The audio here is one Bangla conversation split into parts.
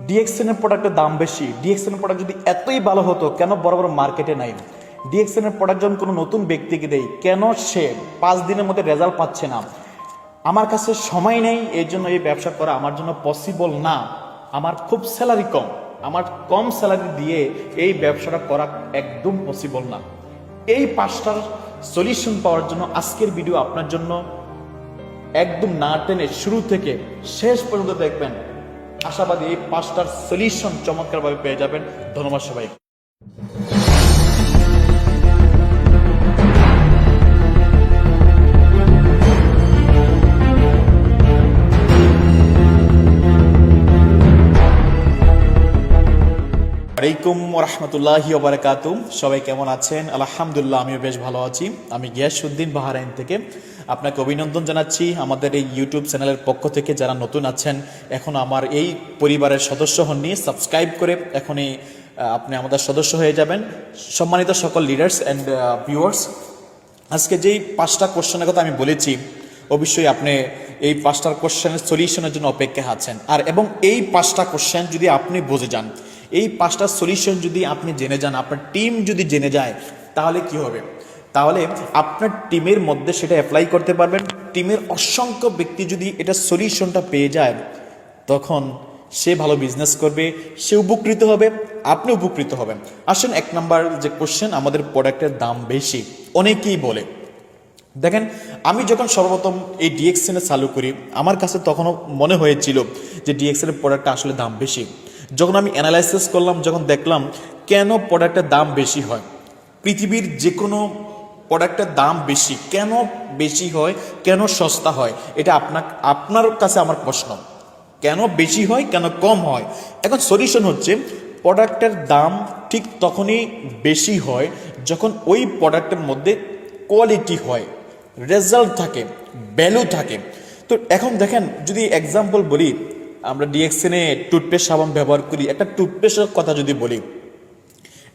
ডিএক্সএন এর প্রোডাক্টের দাম বেশি। ডিএক্সএন এর প্রোডাক্ট যদি এতই ভালো হতো কেন বড় বড় মার্কেটে নাই? ডিএক্সএন এর প্রোডাক্ট যখন কোনো নতুন ব্যক্তিকে দেয় কেন সে 5 দিনের মধ্যে রেজাল্ট পাচ্ছে না? আমার কাছে সময় নেই, এই জন্য এই ব্যবসা করা আমার জন্য পসিবল না, আমার খুব স্যালারি কম, আমার কম স্যালারি দিয়ে এই ব্যবসাটা করা একদম পসিবল না। এই 5টার সলিউশন পাওয়ার জন্য আজকের ভিডিও আপনার জন্য। একদম না টেনে শুরু থেকে শেষ পর্যন্ত দেখবেন, আশাবাদী এই 5টার সলিউশন চমৎকারভাবে পেয়ে যাবেন। ধন্যবাদ সবাই। আলাইকুম রহমতুল্লাহি ওয়া বারাকাতুহু। সবাই কেমন আছেন? আলহামদুলিল্লাহ, আমিও বেশ ভালো আছি। আমি গিয়াসউদ্দিন বাহরাইন থেকে আপনাকে অভিনন্দন জানাচ্ছি আমাদের এই ইউটিউব চ্যানেলের পক্ষ থেকে। যারা নতুন আছেন, এখন আমার এই পরিবারের সদস্য হননি, সাবস্ক্রাইব করে এখনই আপনি আমাদের সদস্য হয়ে যাবেন। সম্মানিত সকল লিডার্স অ্যান্ড ভিউয়ার্স, আজকে যেই 5টা কোশ্চেনের কথা আমি বলেছি, অবশ্যই আপনি এই 5টার কোশ্চেনের সলিউশনের জন্য অপেক্ষা আছেন। আর এবং এই 5টা কোশ্চেন যদি আপনি বুঝে যান, এই 5টা সলিউশন যদি আপনি জেনে যান, আপনার টিম যদি জেনে যায়, তাহলে কি হবে? তাহলে আপনার টিমের মধ্যে সেটা অ্যাপ্লাই করতে পারবেন। টিমের অসংখ্য ব্যক্তি যদি এটা সলিউশনটা পেয়ে যায়, তখন সে ভালো বিজনেস করবে, সে উপকৃত হবে, আপনি উপকৃত হবেন। আসেন, 1 নাম্বার যে কোশ্চেন, আমাদের প্রোডাক্টের দাম বেশি অনেকেই বলে। দেখেন, আমি যখন সর্বপ্রথম এই ডিএক্সএন চালু করি, আমার কাছে তখনও মনে হয়েছিল যে ডিএক্সএন এর প্রোডাক্টটা আসলে দাম বেশি। যখন আমি অ্যানালাইসিস করলাম, যখন দেখলাম কেন প্রোডাক্টের দাম বেশি হয়, পৃথিবীর যে কোনো প্রোডাক্টের দাম বেশি কেন বেশি হয়, কেন সস্তা হয়, এটা আপনার কাছে আমার প্রশ্ন। কেন বেশি হয়, কেন কম হয়? এখন সলিউশন হচ্ছে, প্রোডাক্টের দাম ঠিক তখনই বেশি হয় যখন ওই প্রোডাক্টের মধ্যে কোয়ালিটি হয়, রেজাল্ট থাকে, ভ্যালু থাকে। তো এখন দেখেন, যদি এক্সাম্পল বলি, আমরা ডিএক্সএনে টুথপেস্ট সাবান ব্যবহার করি। একটা টুথপেস্টের কথা যদি বলি,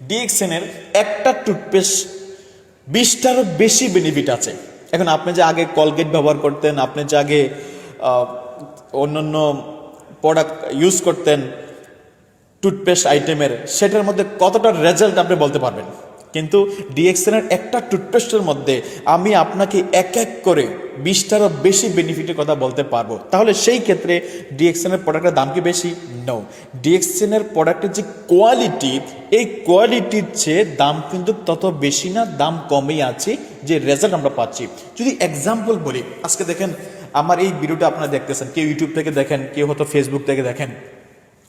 ডিএক্সএনের একটা টুথপেস্ট 20টারও বেশি বেনিফিট আছে। এখন আপনি যে আগে কলগেট ব্যবহার করতেন, আপনি যে আগে অন্যান্য প্রোডাক্ট ইউজ করতেন টুথপেস্ট আইটেমের, সেটার মধ্যে কতটা রেজাল্ট আপনি বলতে পারবেন। কিন্তু ডিএক্সএনের একটা টুথপেস্টের মধ্যে আমি আপনাকে এক এক করে 20টারও বেশি বেনিফিটের কথা বলতে পারবো। তাহলে সেই ক্ষেত্রে ডিএক্সএনের প্রোডাক্টের দাম কি বেশি? নো। ডিএক্সএনের প্রোডাক্টের যে কোয়ালিটি, এই কোয়ালিটির চেয়ে দাম কিন্তু তত বেশি না, দাম কমই আছে, যে রেজাল্ট আমরা পাচ্ছি। যদি এক্সাম্পল বলি, আজকে দেখেন আমার এই ভিডিওটা আপনারা দেখতেছেন, কেউ ইউটিউব থেকে দেখেন, কেউ হয়তো ফেসবুক থেকে দেখেন।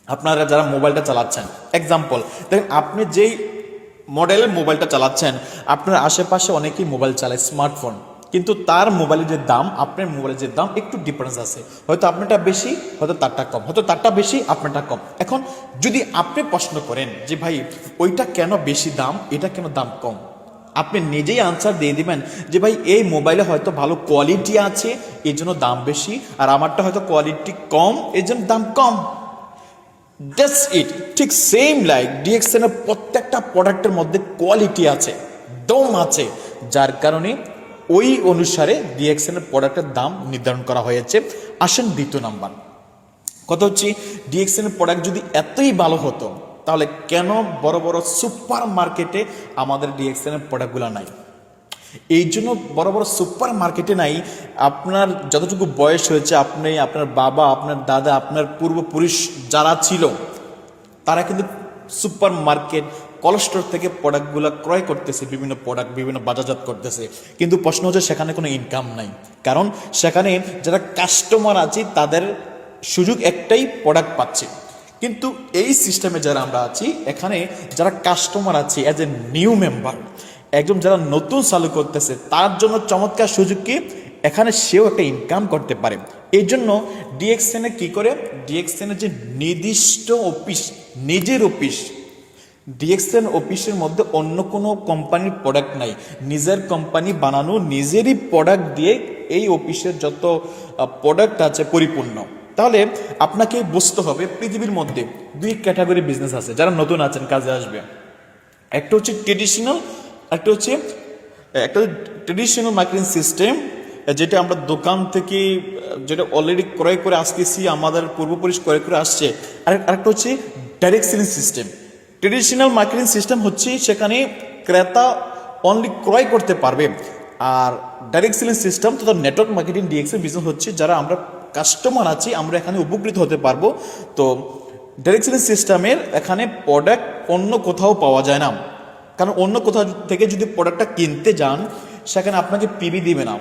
আপনারা যারা মোবাইলটা চালাচ্ছেন, এক্সাম্পল দেখেন, আপনি যেই মডেলের মোবাইলটা চালাচ্ছেন, আপনার আশেপাশে অনেকেই মোবাইল চালায়, স্মার্টফোন, কিন্তু তার মোবাইলের যে দাম, আপনার মোবাইলের যে দাম একটু ডিফারেন্স আছে। হয়তো আপনারটা বেশি, হয়তো তারটা কম, হয়তো তারটা বেশি, আপনারটা কম। এখন যদি আপনি প্রশ্ন করেন যে ভাই ওইটা কেন বেশি দাম, এটা কেন দাম কম, আপনি নিজেই আনসার দিয়ে দিবেন যে ভাই এই মোবাইলে হয়তো ভালো কোয়ালিটি আছে, এই জন্য দাম বেশি, আর আমারটা হয়তো কোয়ালিটি কম, এই জন্য দাম কম। That's it. ঠিক সেম লাইক ডিএক্সএন এর প্রত্যেকটা প্রোডাক্টের মধ্যে কোয়ালিটি আছে, দম আছে, যার কারণে ওই অনুসারে ডিএক্সএন এর প্রোডাক্টের দাম নির্ধারণ করা হয়েছে। আসেন দ্বিতীয় নাম্বার কথা হচ্ছে, ডিএক্সএন এর প্রোডাক্ট যদি এতই ভালো হতো, তাহলে কেন বড় বড় সুপার মার্কেটে আমাদের ডিএক্সএন এর প্রোডাক্টগুলো নাই? এই জন্য বড় বড় সুপার মার্কেটে নাই। আপনার যতটুকু বয়স হয়েছে, আপনি, আপনার বাবা, আপনার দাদা, আপনার পূর্বপুরুষ যারা ছিল, তারা কিন্তু সুপার মার্কেট, কলেস্টোর থেকে প্রোডাক্টগুলো ক্রয় করতেছে, বিভিন্ন প্রোডাক্ট বিভিন্ন বাজারজাত করতেছে। কিন্তু প্রশ্ন হচ্ছে, সেখানে কোনো ইনকাম নাই, কারণ সেখানে যারা কাস্টমার আছে তাদের সুযোগ একটাই, প্রোডাক্ট পাচ্ছে। কিন্তু এই সিস্টেমে যারা আমরা আছি, এখানে যারা কাস্টমার আছে, অ্যাজ এ নিউ মেম্বার, একদম যারা নতুন চালু করতেছে, তার জন্য চমৎকার সুযোগ কি, এখানে সেও একটা ইনকাম করতে পারে। এই জন্য ডিএক্সএন কি করে, ডিএক্সএনের যে নির্দিষ্ট অফিস, নিজের অফিস, ডিএক্সএন অফিসের মধ্যে অন্য কোনো কোম্পানির প্রোডাক্ট নাই, নিজের কোম্পানি বানানো, নিজেরই প্রোডাক্ট দিয়ে এই অফিসের যত প্রোডাক্ট আছে পরিপূর্ণ। তাহলে আপনাকে বুঝতে হবে, পৃথিবীর মধ্যে 2 ক্যাটাগরি বিজনেস আছে, যারা নতুন আছেন কাজে আসবে। একটা হচ্ছে ট্রেডিশনাল, একটা হচ্ছে ট্রেডিশনাল মার্কেটিং সিস্টেম, যেটা আমরা দোকান থেকে যেটা অলরেডি ক্রয় করে আসতেছি, আমাদের পূর্বপুরুষ ক্রয় করে আসছে। আরেকটা হচ্ছে direct selling system. Traditional marketing system হচ্ছে সেখানে ক্রেতা অনলি ক্রয় করতে পারবে, আর ডাইরেক্ট সেলিং সিস্টেম তথা নেটওয়ার্ক মার্কেটিং ডিএক্সের বিজনেস হচ্ছে যারা আমরা কাস্টমার আছি আমরা এখানে উপকৃত হতে পারবো। তো ডাইরেক্ট সেলিং সিস্টেমের এখানে প্রোডাক্ট অন্য কোথাও পাওয়া যায় না, কারণ অন্য কোথাও থেকে যদি প্রোডাক্টটা কিনতে যান সেখানে আপনাকে পিবি দিবে না।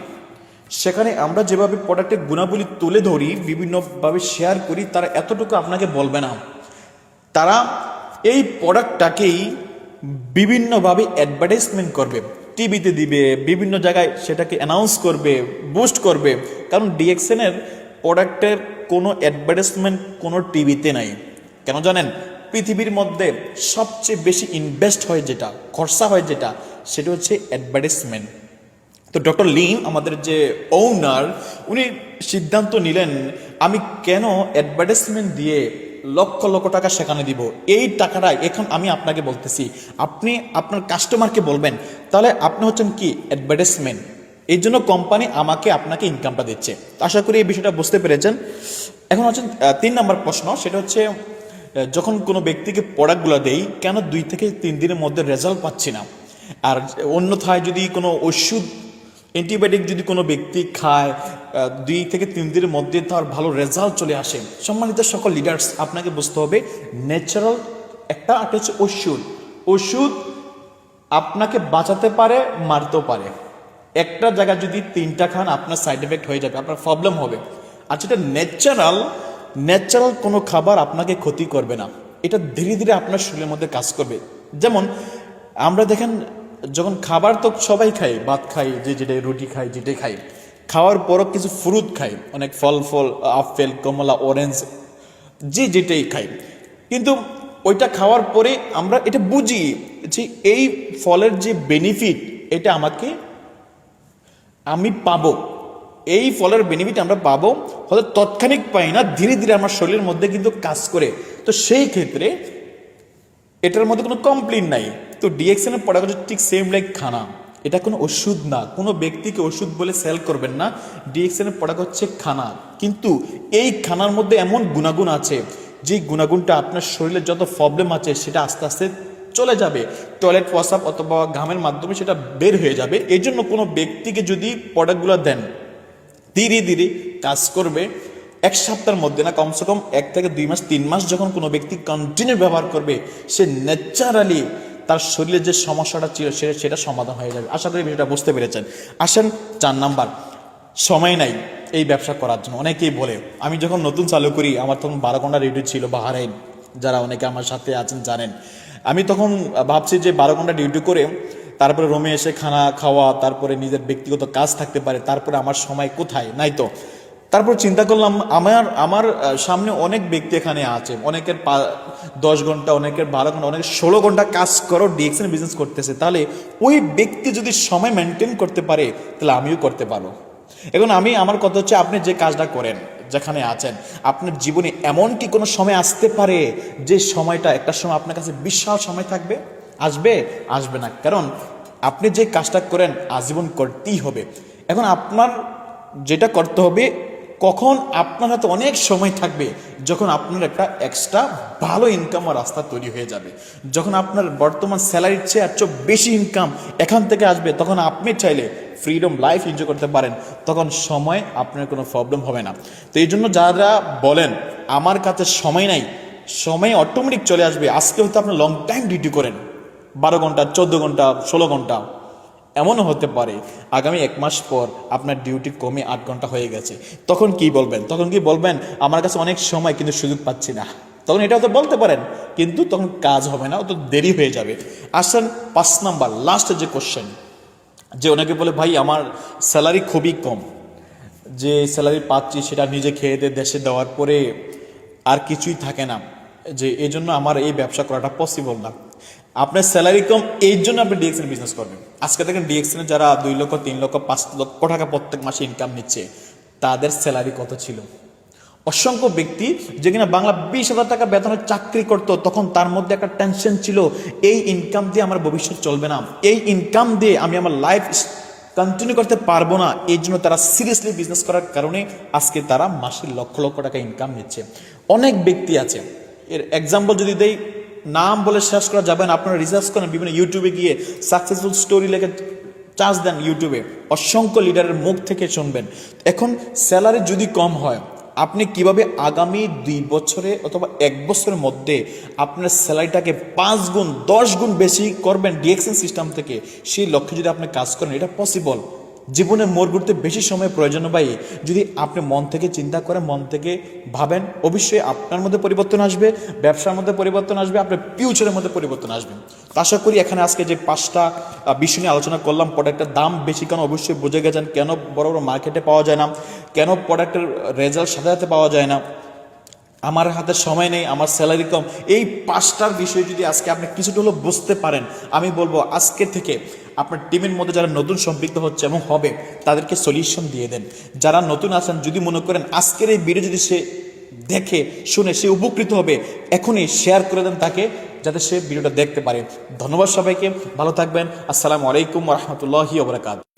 সেখানে আমরা যেভাবে প্রোডাক্টের গুণাবলী তুলে ধরি, বিভিন্নভাবে শেয়ার করি, তারা এতটুকু আপনাকে বলবে না। তারা এই প্রোডাক্টটাকেই বিভিন্নভাবে অ্যাডভার্টাইজমেন্ট করবে, টিভিতে দিবে, বিভিন্ন জায়গায় সেটাকে অ্যানাউন্স করবে, বুস্ট করবে। কারণ ডিএক্সএনের প্রোডাক্টের কোনো অ্যাডভার্টাইজমেন্ট কোনো টিভিতে নাই। কেন জানেন? পৃথিবীর মধ্যে সবচেয়ে বেশি ইনভেস্ট হয় যেটা, খরচা হয় যেটা, সেটা হচ্ছে অ্যাডভার্টাইজমেন্ট। তো ডক্টর লিন আমাদের যে ওনার, উনি সিদ্ধান্ত নিলেন আমি কেন অ্যাডভার্টাইজমেন্ট দিয়ে লক্ষ লক্ষ টাকা সেখানে দিব। এই টাকাটা এখন আমি আপনাকে বলতেছি, আপনি আপনার কাস্টমারকে বলবেন, তাহলে আপনি হচ্ছেন কি অ্যাডভার্টাইজমেন্ট। এই জন্য কোম্পানি আমাকে আপনাকে ইনকামটা দিচ্ছে। আশা করি এই বিষয়টা বুঝতে পেরেছেন। এখন হচ্ছে 3 নম্বর প্রশ্ন, সেটা হচ্ছে যখন কোনো ব্যক্তিকে প্রোডাক্টগুলো দেই কেন 2 থেকে 3 দিনের মধ্যে রেজাল্ট পাচ্ছি না। আর অন্যথায় যদি কোনো ওষুধ অ্যান্টিবায়োটিক যদি কোনো ব্যক্তি খায় 2 থেকে 3 দিনের মধ্যে তার ভালো রেজাল্ট চলে আসে। সম্মানিত সকল লিডার্স, আপনাকে বুঝতে হবে ন্যাচারাল একটা হচ্ছে ওষুধ আপনাকে বাঁচাতে পারে, মারতেও পারে। একটা জায়গায় যদি 3টা খান আপনার সাইড এফেক্ট হয়ে যাবে, আপনার প্রবলেম হবে। আর যেটা ন্যাচারাল কোনো খাবার আপনাকে ক্ষতি করবে না, এটা ধীরে ধীরে আপনার শরীরের মধ্যে কাজ করবে। যেমন আমরা দেখেন যখন খাবার তো সবাই খাই, ভাত খাই, যে যেটা রুটি খাই, যেটাই খাই, খাওয়ার পরও কিছু ফ্রুট খাই, অনেক ফল আপেল, কমলা, অরেঞ্জ, যে যেটাই খাই। কিন্তু ওইটা খাওয়ার পরে আমরা এটা বুঝি যে এই ফলের যে বেনিফিট এটা আমি পাবো, এই ফলের বেনিফিট আমরা পাবো, হয়তো তৎক্ষণিক পাই না, ধীরে ধীরে আমার শরীরের মধ্যে কিন্তু কাজ করে। তো সেই ক্ষেত্রে এটার মধ্যে কোনো কমপ্লেন নাই। তো ডিএক্সএন এর প্রোডাক্ট ঠিক সেম লাইক খানা, এটা কোনো ওষুধ না, কোনো ব্যক্তিকে ওষুধ বলে সেল করবেন না। ডিএক্সএন এর প্রোডাক্ট হচ্ছে খানা, কিন্তু এই খানার মধ্যে এমন গুণাগুণ আছে যে গুণাগুণটা আপনার শরীরের যত প্রবলেম আছে সেটা আস্তে আস্তে চলে যাবে, টয়লেট প্রস্রাব অথবা ঘামের মাধ্যমে সেটা বের হয়ে যাবে। এই জন্য কোনো ব্যক্তিকে যদি প্রোডাক্টগুলো দেন ধীরে ধীরে কাজ করবে। 1 সপ্তাহের মধ্যে না, কমসে কম 1 থেকে 2 মাস 3 মাস যখন কোনো ব্যক্তি কন্টিনিউ ব্যবহার করবে, সে ন্যাচারালি তার শরীরের যে সমস্যাটা ছিল সেটা সমাধান হয়ে যাবে। আশা করি বিষয়টা বুঝতে পেরেছেন। আসেন 4 নাম্বার, সময় নাই এই ব্যবসা করার জন্য। অনেকেই বলে, আমি যখন নতুন চালু করি আমার তখন 12 ঘন্টা ডিউটি ছিল বাহারাইন, যারা অনেকে আমার সাথে আছেন জানেন। আমি তখন ভাবছি যে 12 ঘন্টা ডিউটি করে তারপরে রুমে এসে খানা খাওয়া, তারপরে নিজের ব্যক্তিগত কাজ থাকতে পারে, তারপরে আমার সময় কোথায় নাই। তো তারপর চিন্তা করলাম আমার সামনে অনেক ব্যক্তি এখানে আছে, অনেকের 10 ঘন্টা, অনেকের 12 ঘন্টা, অনেকের 16 ঘন্টা কাজ করো ডিএক্সএন বিজনেস করতেছে। তাহলে ওই ব্যক্তি যদি সময় মেনটেন করতে পারে তাহলে আমিও করতে পারবো। এখন আমার কথা হচ্ছে, আপনি যে কাজটা করেন, যেখানে আছেন, আপনার জীবনে এমন কি কোনো সময় আসতে পারে যে সময়টা একটা সময় আপনার কাছে বিশাল সময় থাকবে? আসবে না, কারণ আপনি যে কাজটা করেন আজীবন করতেই হবে। এখন আপনার যেটা করতে হবে, কখন আপনার হাতে অনেক সময় থাকবে, যখন আপনার একটা এক্সট্রা ভালো ইনকামের রাস্তা তৈরি হয়ে যাবে, যখন আপনার বর্তমান স্যালারির চেয়ে আর বেশি ইনকাম এখান থেকে আসবে, তখন আপনি চাইলে ফ্রিডম লাইফ এনজয় করতে পারেন, তখন সময় আপনার কোনো প্রবলেম হবে না। তো এই জন্য যারা বলেন আমার কাছে সময় নাই, সময় অটোমেটিক চলে আসবে। আজকে হয়তো আপনি লং টাইম ডিউটি করেন, 12 ঘন্টা, 14 ঘন্টা, 16 ঘন্টা, এমনও হতে পারে আগামী 1 মাস পর আপনার ডিউটি কমে 8 ঘন্টা হয়ে গেছে। তখন কি বলবেন? আমার কাছে অনেক সময় কিন্তু সুযোগ পাচ্ছি না। তখন এটাও তো বলতে পারেন, কিন্তু তখন কাজ হবে না, অত দেরি হয়ে যাবে। আসেন 5 নাম্বার লাস্ট যে কোশ্চেন, যে অনেকে বলে ভাই আমার স্যালারি খুবই কম, যে স্যালারি পাচ্ছি সেটা নিজে খেয়ে দিয়ে দেশে দেওয়ার পরে আর কিছুই থাকে না, যে এই জন্য আমার এই ব্যবসা করাটা পসিবল না। আপনার স্যালারি কম, এই জন্য আপনি ডিএক্সএন বিজনেস করবেন। আজকে দেখেন ডিএক্সএন যারা 2 লক্ষ, 3 লক্ষ, 5 লক্ষ টাকা প্রত্যেক মাসে ইনকাম নিচ্ছে, তাদের স্যালারি কত ছিল? অসংখ্য ব্যক্তি যে কিনা বাংলা 20,000 টাকা বেতনের চাকরি করতো, তখন তার মধ্যে একটা টেনশন ছিল, এই ইনকাম দিয়ে আমার ভবিষ্যৎ চলবে না, এই ইনকাম দিয়ে আমি আমার লাইফ কন্টিনিউ করতে পারবো না, এই জন্য তারা সিরিয়াসলি বিজনেস করার কারণে আজকে তারা মাসে লক্ষ লক্ষ টাকা ইনকাম নিচ্ছে। অনেক ব্যক্তি আছে, এর এক্সাম্পল যদি দেই, নাম বলে শেষ করা যাবে না, আপনারা রিসার্চ করেন, বিভিন্ন ইউটিউবে গিয়ে সাকসেসফুল স্টোরি লেগে চার্জ দেন ইউটিউবে, অসংখ্য লিডারের মুখ থেকে শুনবেন। এখন স্যালারি যদি কম হয়, আপনি কিভাবে আগামী 2 বছরে অথবা 1 বছরের মধ্যে আপনার স্যালারিটাকে 5 গুণ 10 গুণ বেশি করবেন ডিএক্সএন সিস্টেম থেকে, সেই লক্ষ্যে যদি আপনি কাজ করেন, এটা পসিবল। জীবনে মোড় ঘুরতে বেশি সময় প্রয়োজন ভাই, যদি আপনি মন থেকে চিন্তা করেন, মন থেকে ভাবেন, অবশ্যই আপনার মধ্যে পরিবর্তন আসবে, ব্যবসার মধ্যে পরিবর্তন আসবে, আপনার ফিউচারের মধ্যে পরিবর্তন আসবে। তো আশা করি এখানে আজকে যে 5টা বিষয় নিয়ে আলোচনা করলাম, প্রোডাক্টের দাম বেশি কেন অবশ্যই বুঝে গেছেন, কেন বড় বড় মার্কেটে পাওয়া যায় না, কেন প্রোডাক্টের রেজাল্ট সাথে সাথে পাওয়া যায় না, আমার হাতে সময় নেই, আমার স্যালারি কম, এই 5টার বিষয় যদি আজকে আপনি কিছুটা হলেও বুঝতে পারেন, আমি বলবো আজকে থেকে আপনার টিমের মধ্যে যারা নতুন সম্পৃক্ত হচ্ছে এবং হবে, তাদেরকে সলিউশন দিয়ে দেন। যারা নতুন আছেন, যদি মনে করেন আজকের এই ভিডিও যদি সে দেখে শুনে সে উপকৃত হবে, এখনই শেয়ার করে দেন তাকে, যাতে সে ভিডিওটা দেখতে পারে। ধন্যবাদ সবাইকে, ভালো থাকবেন। আসসালামু আলাইকুম ওয়া রাহমাতুল্লাহি ওয়া বারাকাতুহু।